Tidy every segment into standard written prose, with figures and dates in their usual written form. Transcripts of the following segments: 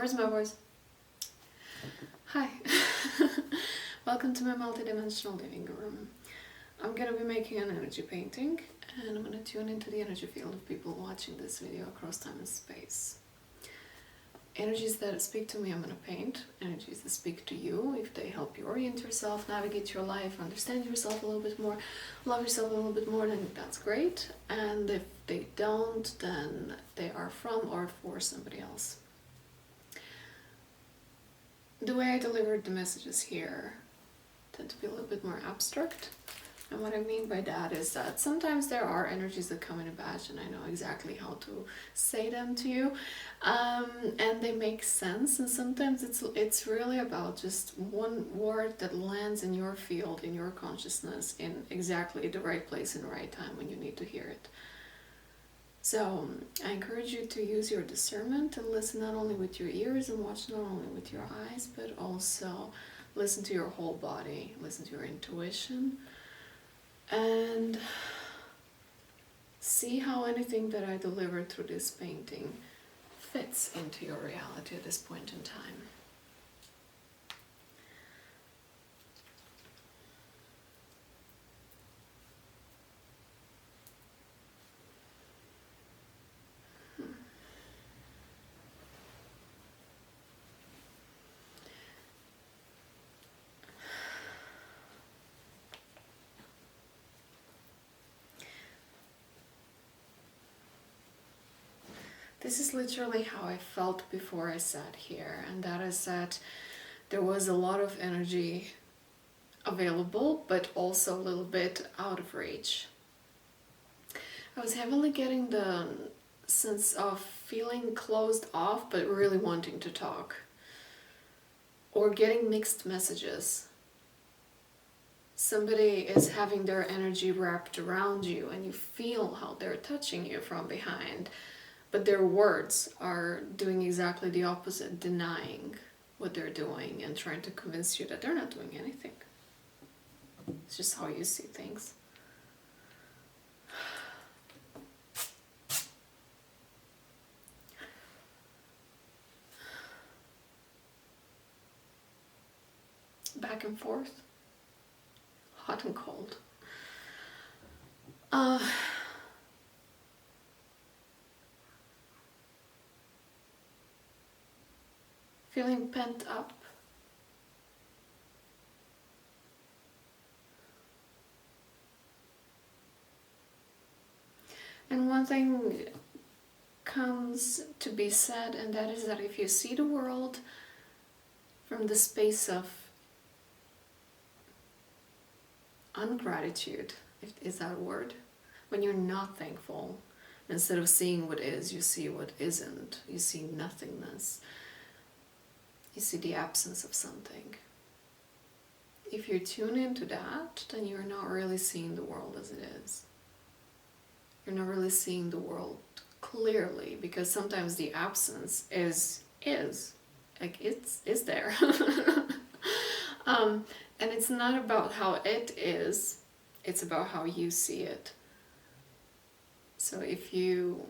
Where's my voice? Hi. Welcome to my multidimensional living room. I'm gonna be making an energy painting and I'm gonna tune into the energy field of people watching this video across time and space. Energies that speak to me I'm gonna paint. Energies that speak to you, if they help you orient yourself, navigate your life, understand yourself a little bit more, love yourself a little bit more, then that's great. And if they don't, then they are from or for somebody else. The way I delivered the messages here tend to be a little bit more abstract. And what I mean by that is that sometimes there are energies that come in a batch and I know exactly how to say them to you. And they make sense, and sometimes it's really about just one word that lands in your field, in your consciousness, in exactly the right place and right time when you need to hear it. So I encourage you to use your discernment and listen not only with your ears and watch not only with your eyes, but also listen to your whole body, listen to your intuition, and see how anything that I delivered through this painting fits into your reality at this point in time. This is literally how I felt before I sat here, and that is that there was a lot of energy available, but also a little bit out of reach. I was heavily getting the sense of feeling closed off, but really wanting to talk, or getting mixed messages. Somebody is having their energy wrapped around you, and you feel how they're touching you from behind. But their words are doing exactly the opposite, denying what they're doing and trying to convince you that they're not doing anything. It's just how you see things. Back and forth, hot and cold. Feeling pent up. And one thing comes to be said, and that is that if you see the world from the space of ungratitude, is that a word? When you're not thankful, instead of seeing what is, you see what isn't. You see nothingness. You see the absence of something. If you tune into that, then you're not really seeing the world as it is. You're not really seeing the world clearly, because sometimes the absence is like it's there. And it's not about how it is, it's about how you see it. So if you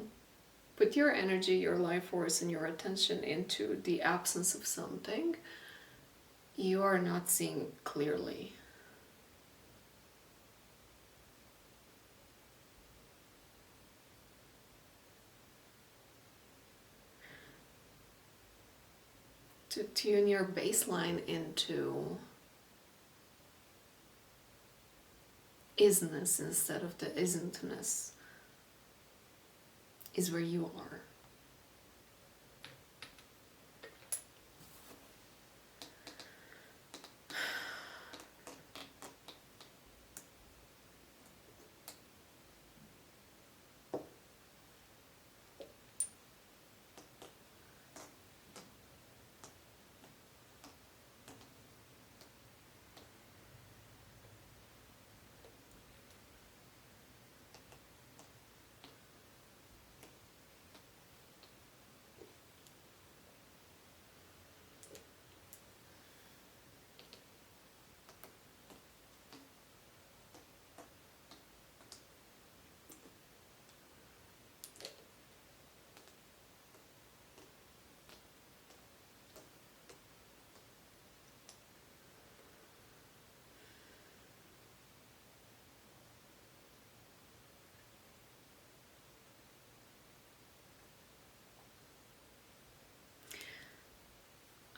put your energy, your life force, and your attention into the absence of something, you are not seeing clearly. To tune your baseline into isness instead of the isn'tness is where you are.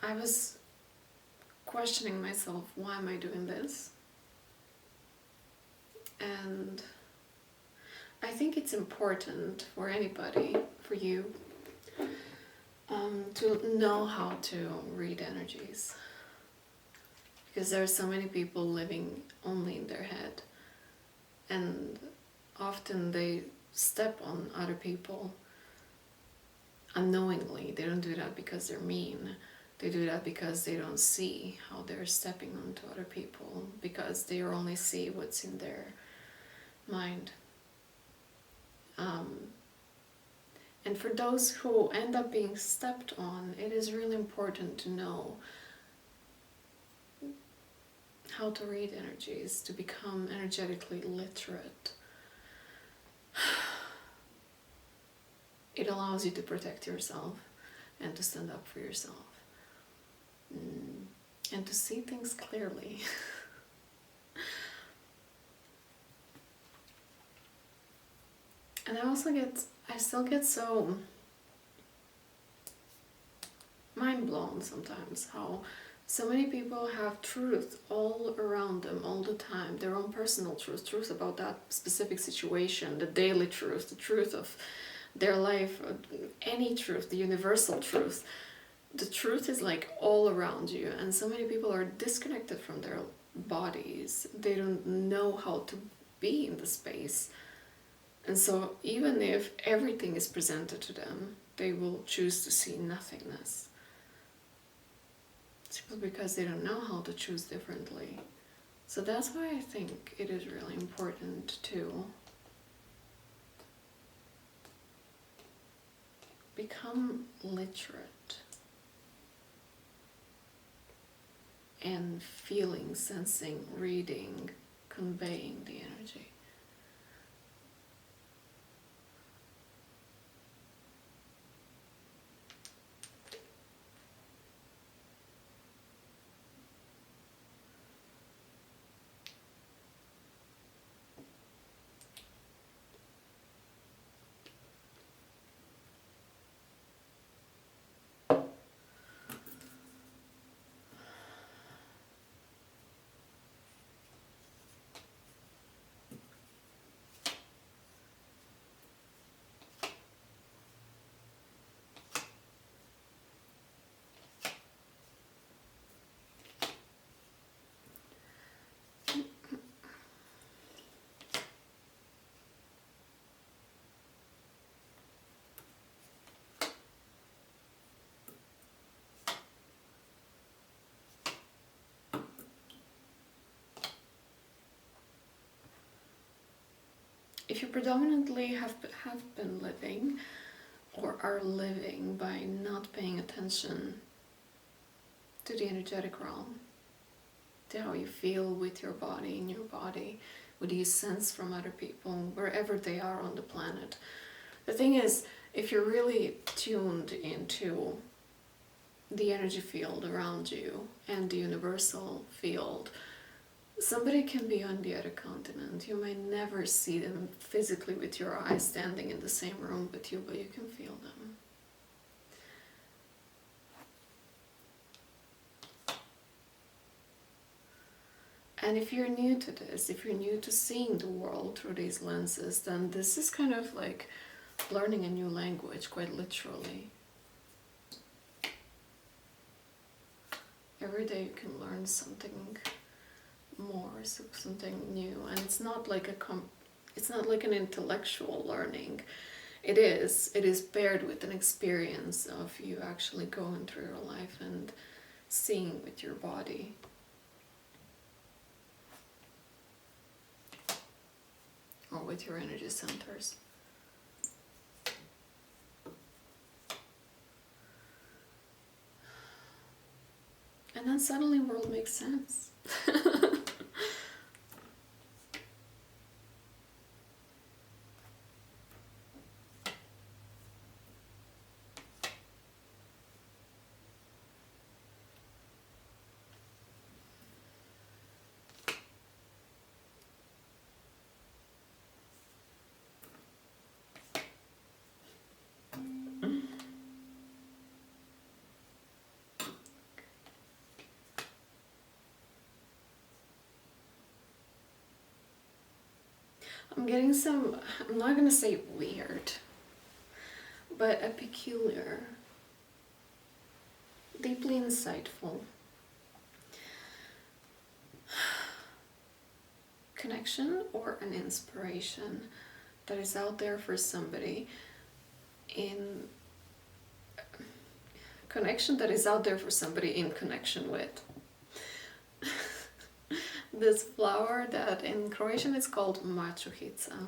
I was questioning myself, why am I doing this? And I think it's important for anybody, for you, to know how to read energies. Because there are so many people living only in their head, and often they step on other people unknowingly. They don't do that because they're mean. They do that because they don't see how they're stepping onto other people, because they only see what's in their mind. And for those who end up being stepped on, it is really important to know how to read energies, to become energetically literate. It allows you to protect yourself and to stand up for yourself, and to see things clearly. And I still get so mind blown sometimes how so many people have truth all around them all the time, their own personal truth about that specific situation, the daily truth, the truth of their life, any truth, the universal truth. The truth is like all around you, and so many people are disconnected from their bodies. They don't know how to be in the space. And so even if everything is presented to them, they will choose to see nothingness. Simply because they don't know how to choose differently. So that's why I think it is really important to become literate in feeling, sensing, reading, conveying the energy. If you predominantly have been living or are living by not paying attention to the energetic realm, to how you feel with your body, in your body, what do you sense from other people, wherever they are on the planet. The thing is, if you're really tuned into the energy field around you and the universal field, somebody can be on the other continent. You might never see them physically with your eyes standing in the same room with you, but you can feel them. And if you're new to this, if you're new to seeing the world through these lenses, then this is kind of like learning a new language, quite literally. Every day you can learn something more, something new, and it's not like an intellectual learning. It is paired with an experience of you actually going through your life and seeing with your body. Or with your energy centers. And then suddenly the world makes sense. I'm getting some, I'm not gonna say weird, but a peculiar, deeply insightful connection or an inspiration that is out there for somebody, in connection that is out there for somebody in connection with this flower that in Croatian is called 𝐬𝐨𝐿𝐴.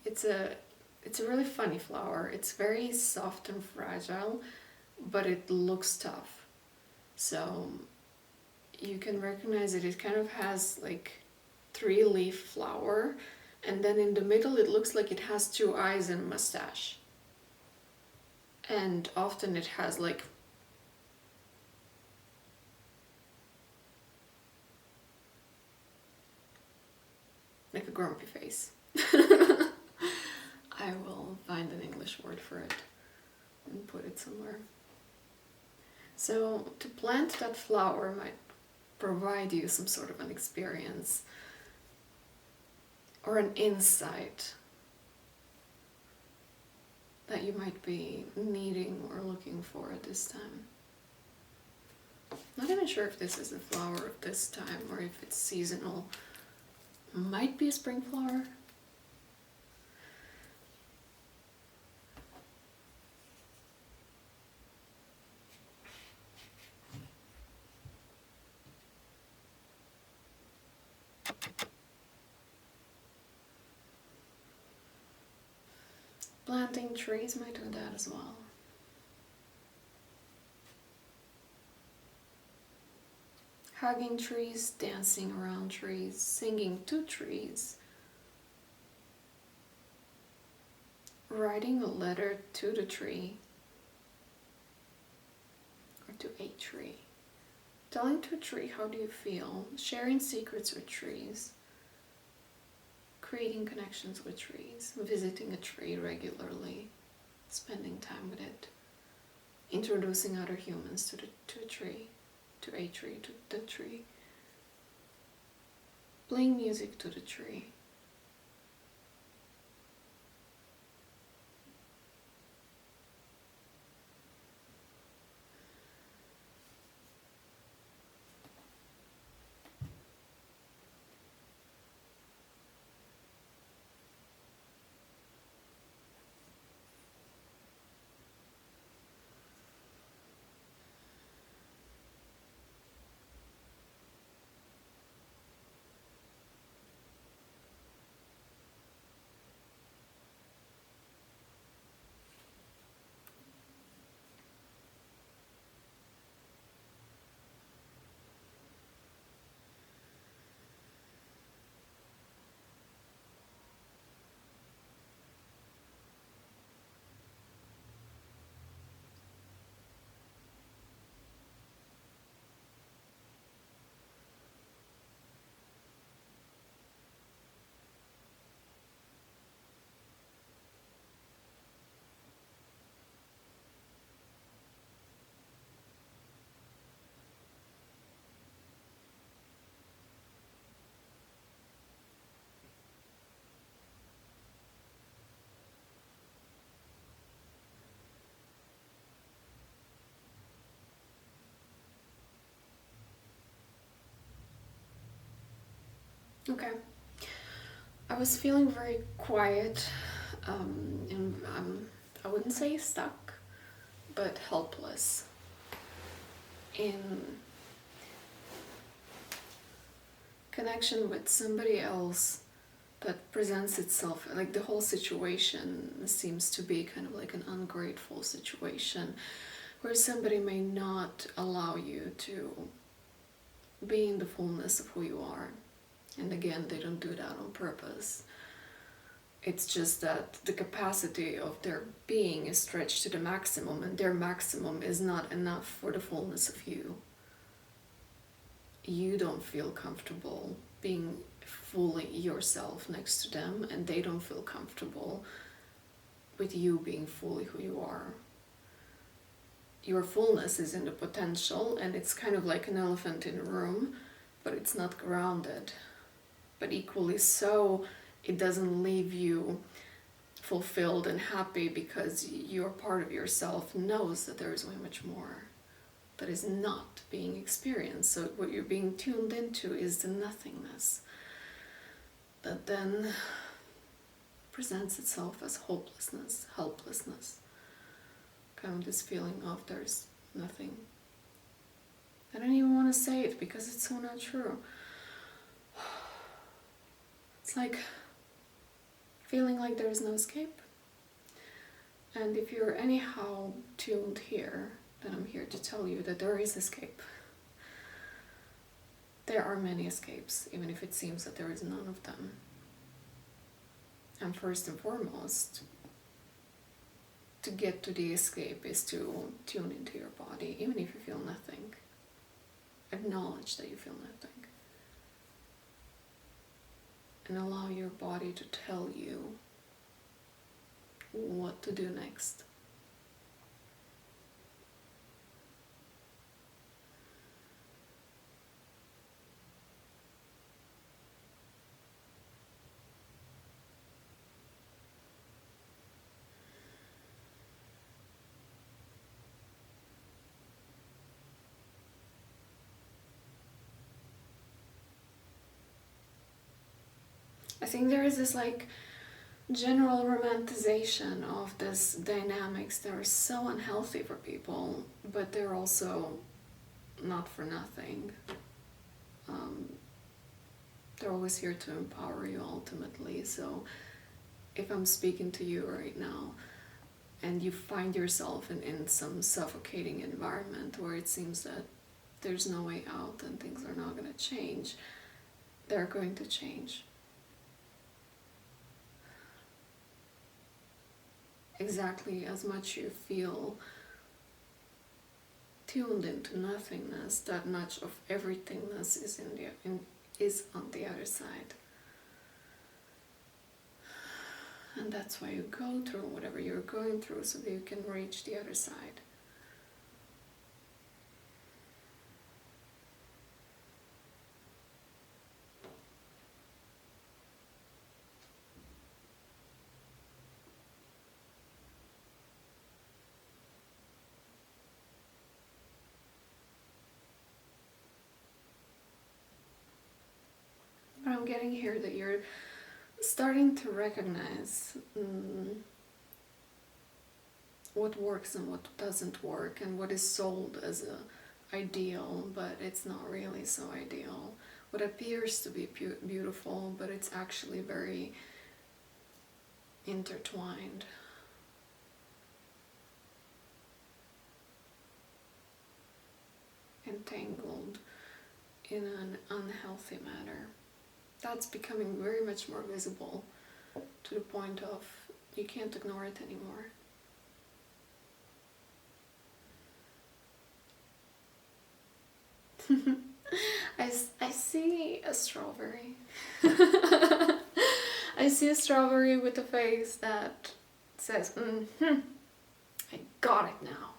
It's a really funny flower. It's very soft and fragile, but it looks tough. So you can recognize it. It kind of has like 3-leaf flower, and then in the middle it looks like it has 2 eyes and mustache. And often it has like a grumpy face. I will find an English word for it and put it somewhere. So to plant that flower might provide you some sort of an experience or an insight that you might be needing or looking for at this time. Not even sure if this is the flower of this time or if it's seasonal. Might be a spring flower. Planting trees might do that as well. Hugging trees, dancing around trees, singing to trees. Writing a letter to the tree or to a tree. Telling to a tree how do you feel. Sharing secrets with trees. Creating connections with trees, visiting a tree regularly, spending time with it, introducing other humans to a tree, to the tree, playing music to the tree. Okay. I was feeling very quiet, and I wouldn't say stuck, but helpless in connection with somebody else that presents itself, like the whole situation seems to be kind of like an ungrateful situation where somebody may not allow you to be in the fullness of who you are. And again, they don't do that on purpose. It's just that the capacity of their being is stretched to the maximum, and their maximum is not enough for the fullness of you. You don't feel comfortable being fully yourself next to them, and they don't feel comfortable with you being fully who you are. Your fullness is in the potential, and it's kind of like an elephant in a room, but it's not grounded. But equally so, it doesn't leave you fulfilled and happy, because your part of yourself knows that there is way much more that is not being experienced. So what you're being tuned into is the nothingness that then presents itself as hopelessness, helplessness, kind of this feeling of there's nothing. I don't even want to say it because it's so not true. It's like feeling like there is no escape. And if you're anyhow tuned here, then I'm here to tell you that there is escape. There are many escapes, even if it seems that there is none of them. And first and foremost, to get to the escape is to tune into your body, even if you feel nothing. Acknowledge that you feel nothing. And allow your body to tell you what to do next. I think there is this like general romanticization of this dynamics that are so unhealthy for people, but they're also not for nothing. They're always here to empower you ultimately. So if I'm speaking to you right now and you find yourself in some suffocating environment where it seems that there's no way out and things are not going to change, they're going to change. Exactly as much you feel tuned into nothingness, that much of everythingness is on the other side. And that's why you go through whatever you're going through, so that you can reach the other side. But I'm getting here that you're starting to recognize what works and what doesn't work, and what is sold as a ideal, but it's not really so ideal. What appears to be beautiful, but it's actually very intertwined. Entangled in an unhealthy manner. That's becoming very much more visible, to the point of you can't ignore it anymore. I see a strawberry. I see a strawberry with a face that says, I got it now.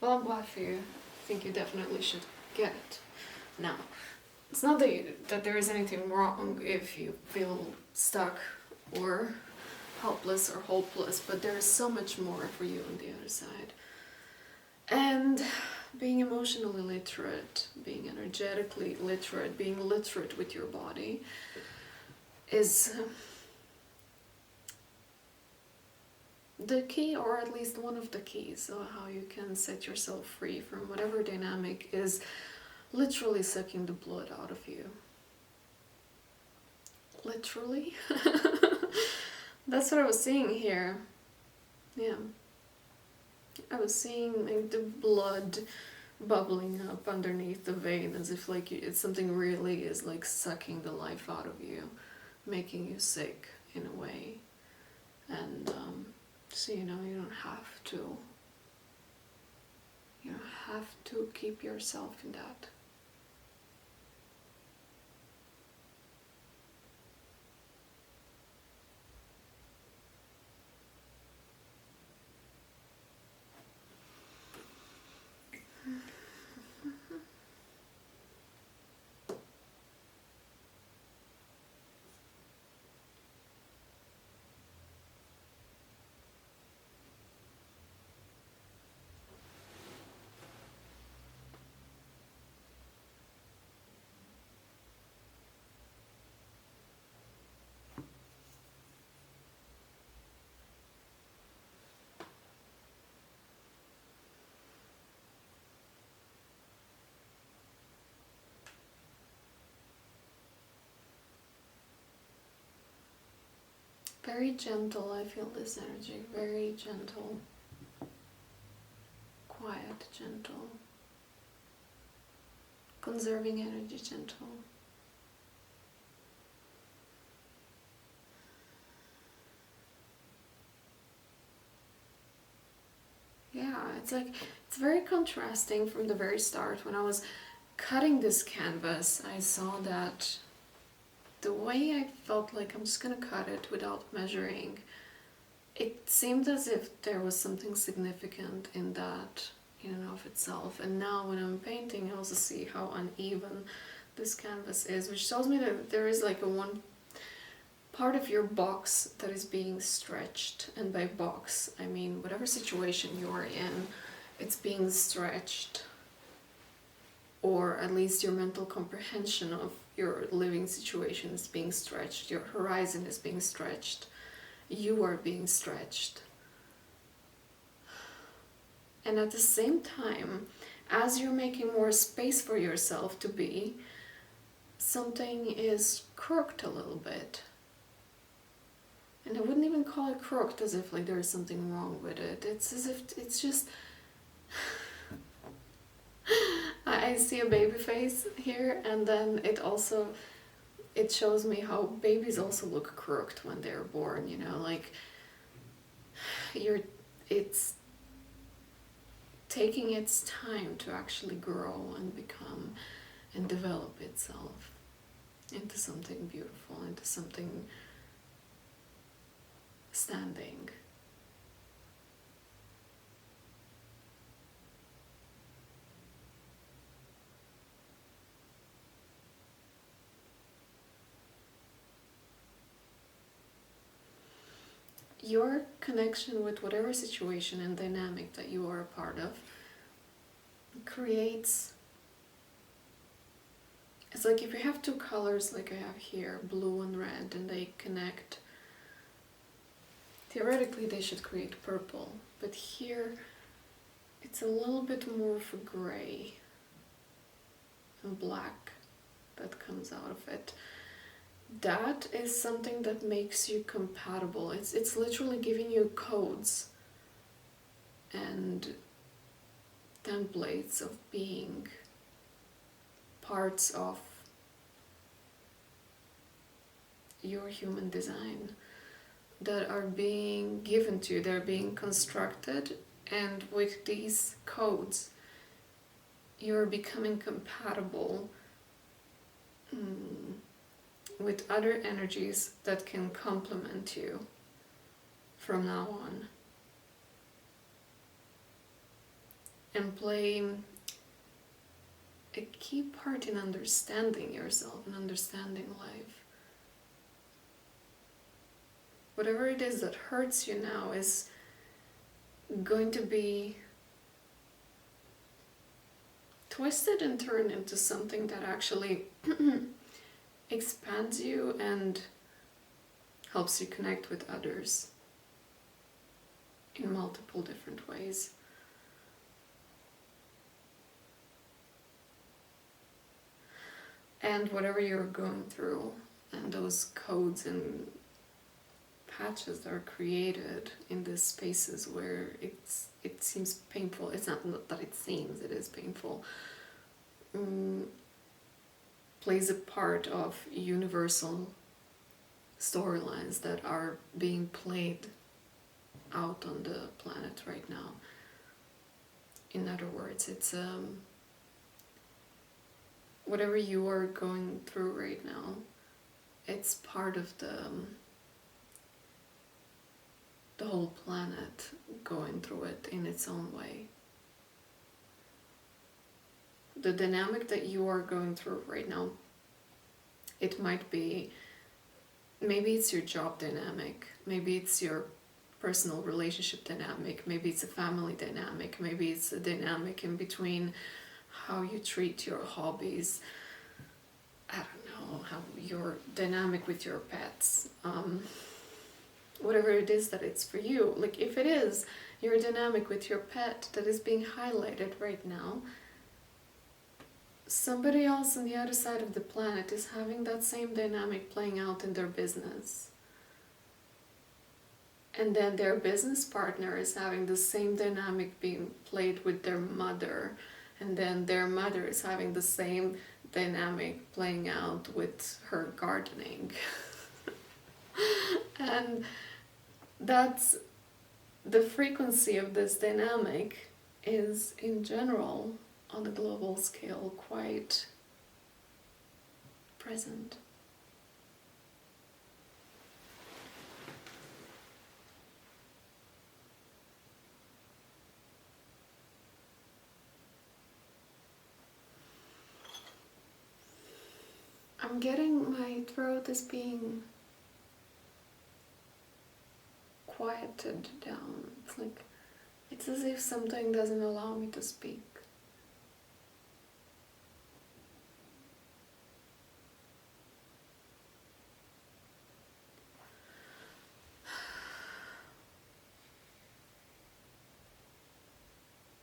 Well, I'm glad for you. I think you definitely should get it now. It's not that there is anything wrong if you feel stuck or helpless or hopeless, but there is so much more for you on the other side. And being emotionally literate, being energetically literate, being literate with your body is the key, or at least one of the keys of how you can set yourself free from whatever dynamic is literally sucking the blood out of you. Literally? That's what I was seeing here. Yeah. I was seeing like the blood bubbling up underneath the vein, as if like it's something really is like sucking the life out of you, making you sick in a way. And so you know, you don't have to keep yourself in that. Very gentle, I feel this energy. Very gentle. Quiet, gentle. Conserving energy, gentle. Yeah, it's like, it's very contrasting from the very start. When I was cutting this canvas, I saw that the way I felt like I'm just gonna cut it without measuring, it seemed as if there was something significant in that in and of itself. And now when I'm painting, I also see how uneven this canvas is, which tells me that there is like a one part of your box that is being stretched. And by box, I mean whatever situation you are in, it's being stretched. Or at least your mental comprehension of your living situation is being stretched. Your horizon is being stretched. You are being stretched. And at the same time, as you're making more space for yourself to be, something is crooked a little bit. And I wouldn't even call it crooked as if like there's something wrong with it. It's as if it's just... I see a baby face here, and then it shows me how babies also look crooked when they're born, you know, like it's taking its time to actually grow and become and develop itself into something beautiful, into something standing. Your connection with whatever situation and dynamic that you are a part of creates... It's like if you have two colors like I have here, blue and red, and they connect, theoretically they should create purple. But here it's a little bit more of a gray and black that comes out of it. That is something that makes you compatible. It's literally giving you codes and templates of being parts of your human design that are being given to you. They're being constructed, and with these codes you're becoming compatible with other energies that can complement you from now on and play a key part in understanding yourself and understanding life. Whatever it is that hurts you now is going to be twisted and turned into something that actually expands you and helps you connect with others in multiple different ways. And whatever you're going through, and those codes and patches that are created in these spaces where it seems painful, it's not that it seems, it is painful, plays a part of universal storylines that are being played out on the planet right now. In other words, it's whatever you are going through right now, it's part of the whole planet going through it in its own way. The dynamic that you are going through right now, it might be, maybe it's your job dynamic, maybe it's your personal relationship dynamic, maybe it's a family dynamic, maybe it's a dynamic in between how you treat your hobbies, I don't know, how your dynamic with your pets, whatever it is that it's for you. Like if it is your dynamic with your pet that is being highlighted right now, somebody else on the other side of the planet is having that same dynamic playing out in their business. and then their business partner is having the same dynamic being played with their mother, and then their mother is having the same dynamic playing out with her gardening. And that's the frequency of this dynamic is in general on a global scale quite present. I'm getting my throat is being quieted down. It's like, it's as if something doesn't allow me to speak.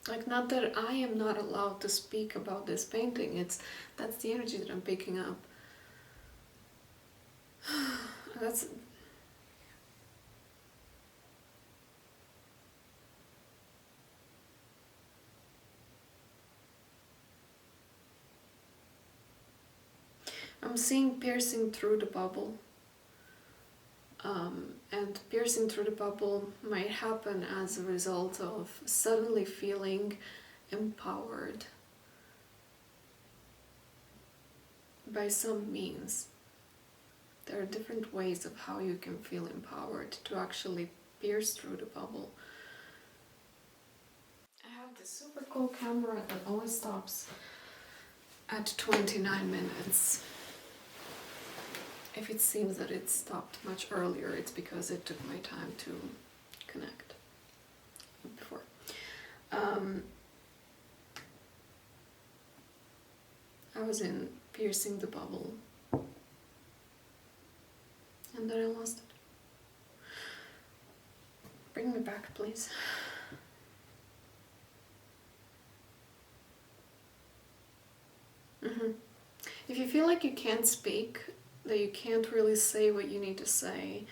Like, not that I am not allowed to speak about this painting, that's the energy that I'm picking up. That's... I'm seeing piercing through the bubble. And piercing through the bubble might happen as a result of suddenly feeling empowered by some means. There are different ways of how you can feel empowered to actually pierce through the bubble. I have this super cool camera that always stops at 29 minutes. If it seems that it stopped much earlier, it's because it took my time to connect before. I was in piercing the bubble, and then I lost it. Bring me back, please. If you feel like you can't speak, that you can't really say what you need to say,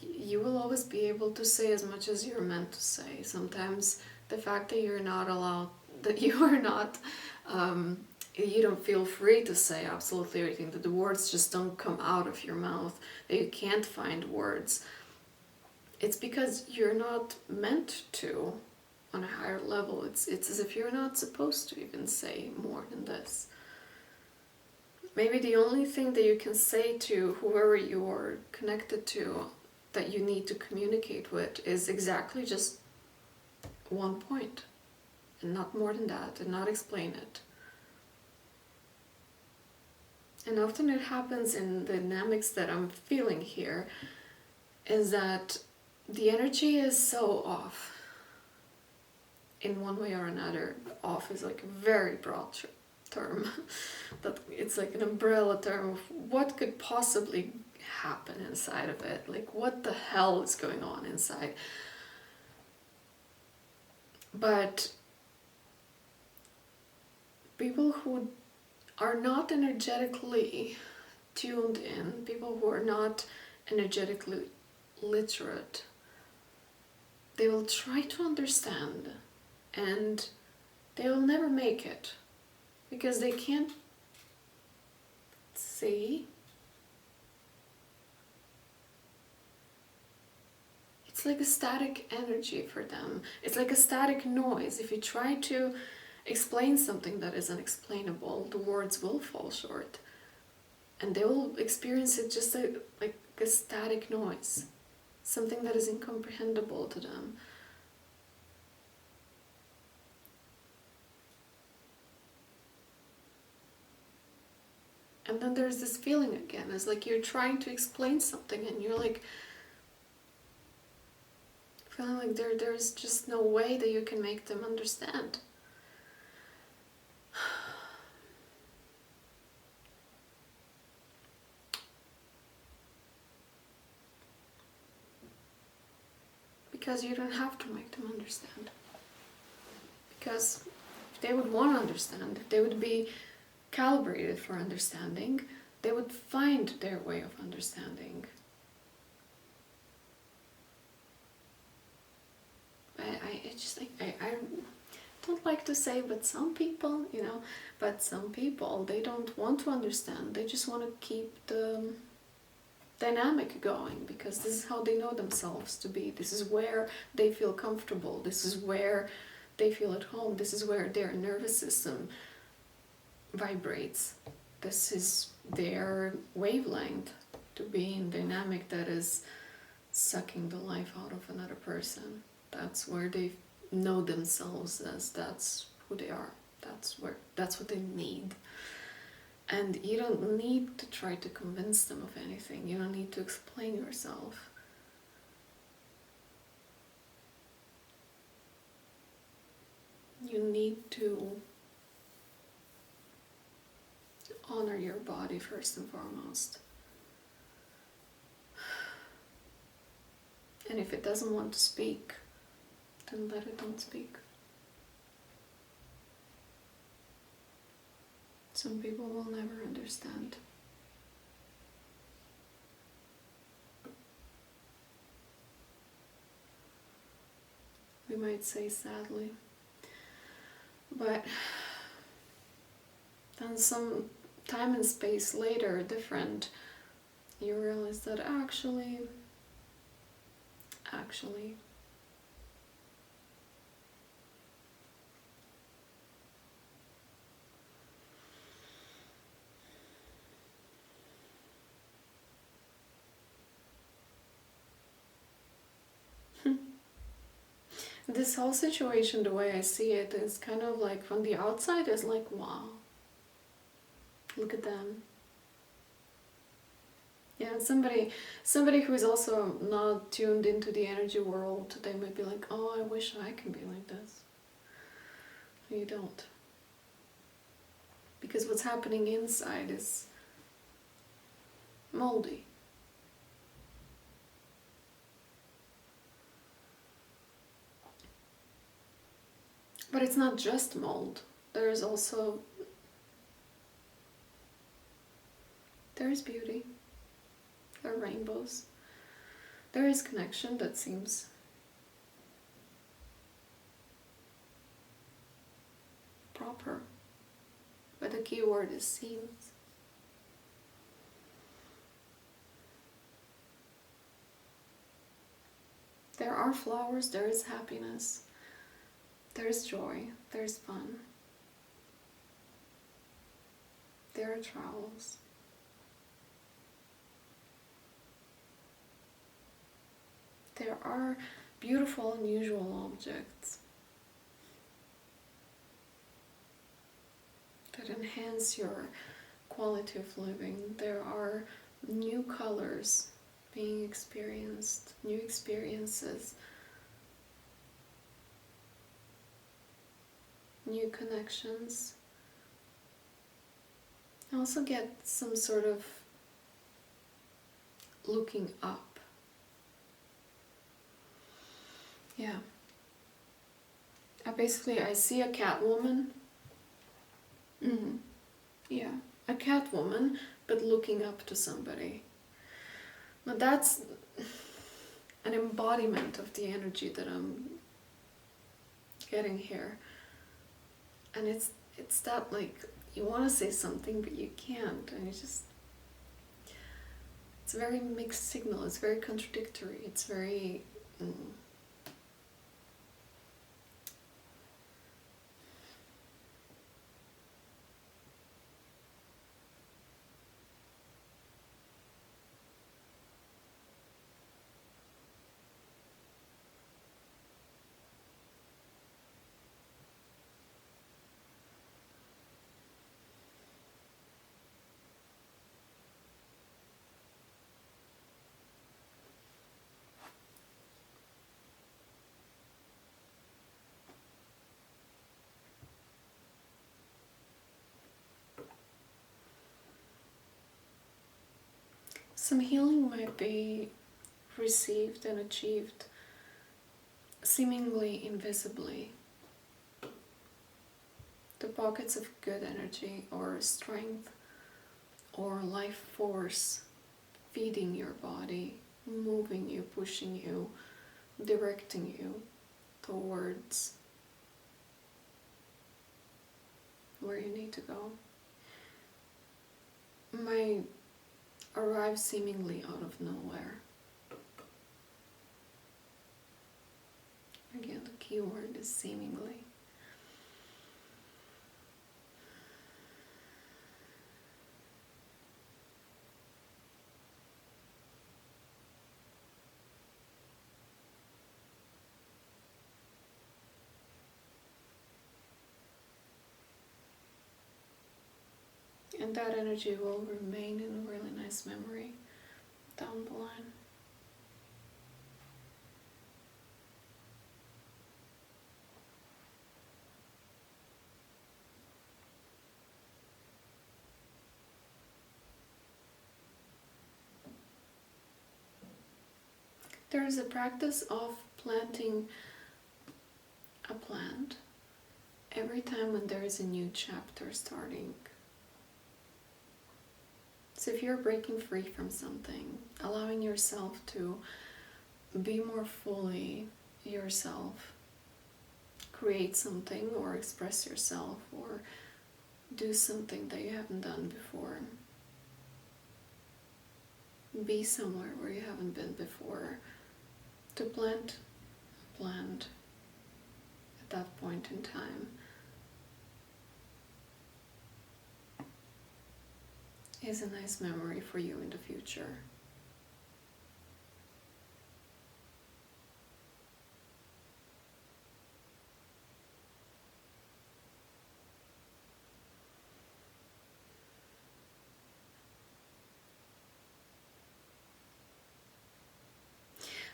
you will always be able to say as much as you're meant to say. Sometimes the fact that you're not allowed, that you are not, you don't feel free to say absolutely everything, that the words just don't come out of your mouth, that you can't find words, it's because you're not meant to on a higher level. It's as if you're not supposed to even say more than this. Maybe the only thing that you can say to whoever you're connected to that you need to communicate with is exactly just one point, and not more than that, and not explain it. And often it happens in the dynamics that I'm feeling here, is that the energy is so off in one way or another. Off is like a very broad term, that it's like an umbrella term of what could possibly happen inside of it, like what the hell is going on inside. But people who are not energetically tuned in, people who are not energetically literate, they will try to understand and they will never make it. Because they can't see. It's like a static energy for them. It's like a static noise. If you try to explain something that is unexplainable, the words will fall short. And they will experience it just like a static noise. Something that is incomprehensible to them. And then there's this feeling again, it's like you're trying to explain something and you're like feeling like there's just no way that you can make them understand. Because you don't have to make them understand. Because if they would want to understand, if they would be calibrated for understanding, they would find their way of understanding. interesting. I don't like to say, but some people, you know, but some people, they don't want to understand. They just want to keep the dynamic going, because this is how they know themselves to be. This is where they feel comfortable. This is where they feel at home. This is where their nervous system vibrates. This is their wavelength to be in dynamic that is sucking the life out of another person. That's where they know themselves as that's who they are. That's what they need. And you don't need to try to convince them of anything. You don't need to explain yourself. You need to honor your body first and foremost. And if it doesn't want to speak, then let it don't speak. Some people will never understand. We might say sadly. But then some time and space later, different, you realize that actually, this whole situation, the way I see it, is kind of like, from the outside, is like, wow, look at them. Yeah, somebody who is also not tuned into the energy world, they might be like, oh, I wish I can be like this. You don't. Because what's happening inside is moldy. But it's not just mold. There is beauty. There are rainbows. There is connection that seems proper. But the key word is seems. There are flowers, there is happiness. There's joy, there's fun. There are travels. There are beautiful, unusual objects that enhance your quality of living. There are new colors being experienced, new experiences, new connections. I also get some sort of looking up. Yeah. I see a cat woman. Yeah, a cat woman, but looking up to somebody. Now that's an embodiment of the energy that I'm getting here. And it's that, like, you want to say something but you can't, and it's a very mixed signal. It's very contradictory. It's very some healing might be received and achieved seemingly invisibly. The pockets of good energy or strength or life force feeding your body, moving you, pushing you, directing you towards where you need to go. Might arrive seemingly out of nowhere. Again, the key word is seemingly. And that energy will remain in a really nice memory down the line. There is a practice of planting a plant every time when there is a new chapter starting. So if you're breaking free from something, allowing yourself to be more fully yourself, create something or express yourself or do something that you haven't done before, be somewhere where you haven't been before, to plant a plant at that point in time is a nice memory for you in the future.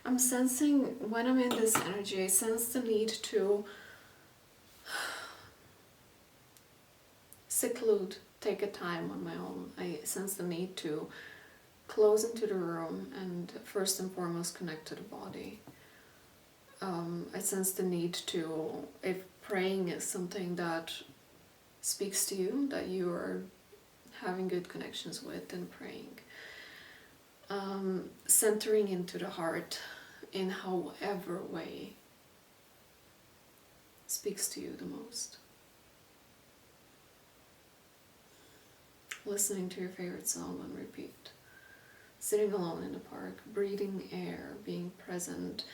I'm sensing, when I'm in this energy, I sense the need to seclude, take a time on my own. I sense the need to close into the room and first and foremost connect to the body. I sense the need to, if praying is something that speaks to you, that you are having good connections with, then praying. Centering into the heart in however way speaks to you the most. Listening to your favorite song on repeat. Sitting alone in the park, breathing air, being present.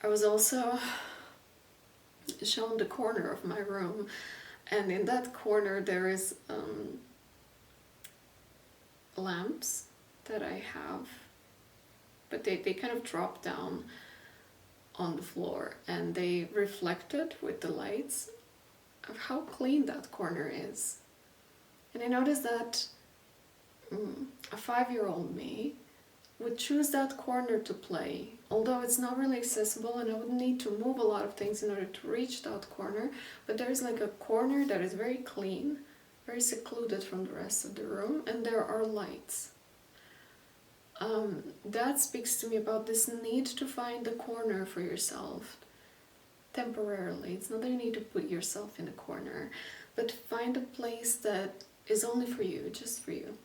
I was also shown the corner of my room, and in that corner there is lamps that I have, but they kind of drop down on the floor and they reflected with the lights of how clean that corner is. And I noticed that a 5-year-old me would choose that corner to play, although it's not really accessible and I would need to move a lot of things in order to reach that corner, but there's like a corner that is very clean, very secluded from the rest of the room, and there are lights. That speaks to me about this need to find the corner for yourself temporarily. It's not that you need to put yourself in a corner, but find a place that is only for you, just for you,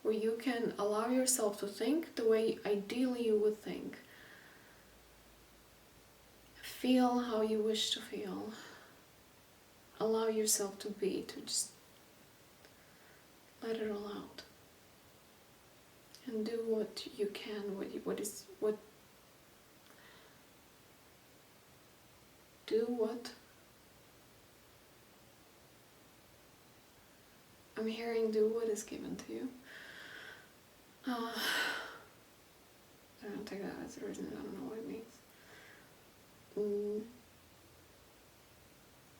where you can allow yourself to think the way ideally you would think. Feel how you wish to feel. Allow yourself to be, to just let it all out. And do what you can, do what I'm hearing, do what is given to you. I don't take that as a reason, I don't know what it means.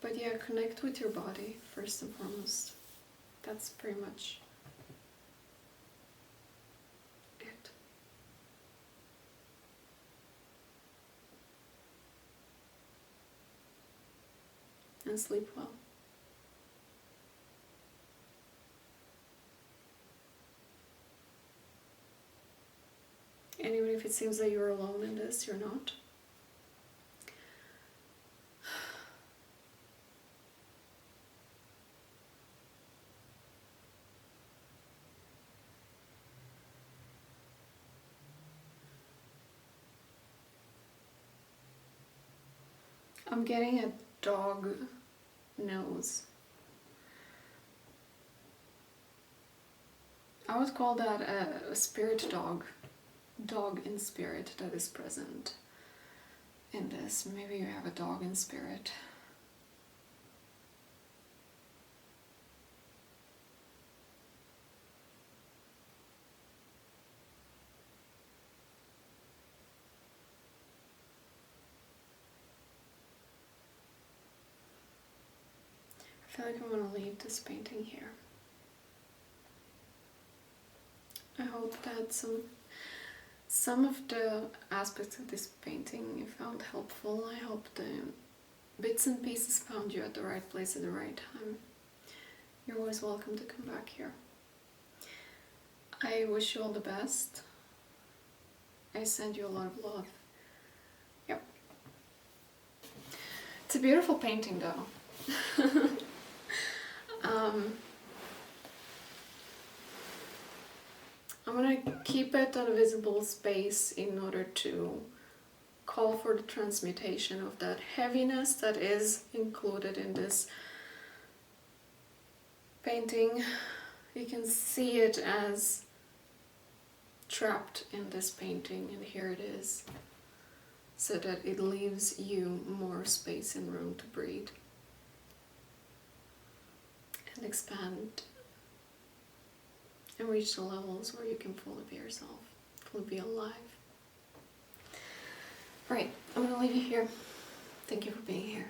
But yeah, connect with your body first and foremost. That's pretty much it. And sleep well. And even if it seems that you're alone in this, you're not. I'm getting a dog nose. I would call that a spirit dog. Dog in spirit that is present in this. Maybe you have a dog in spirit. I feel like I want to leave this painting here. I hope that some of the aspects of this painting you found helpful. I hope the bits and pieces found you at the right place at the right time. You're always welcome to come back here. I wish you all the best. I send you a lot of love. Yep. It's a beautiful painting though. I'm gonna keep it on a visible space in order to call for the transmutation of that heaviness that is included in this painting. You can see it as trapped in this painting, and here it is, so that it leaves you more space and room to breathe and expand and reach the levels where you can fully be yourself, fully be alive. Right, I'm gonna leave you here. Thank you for being here.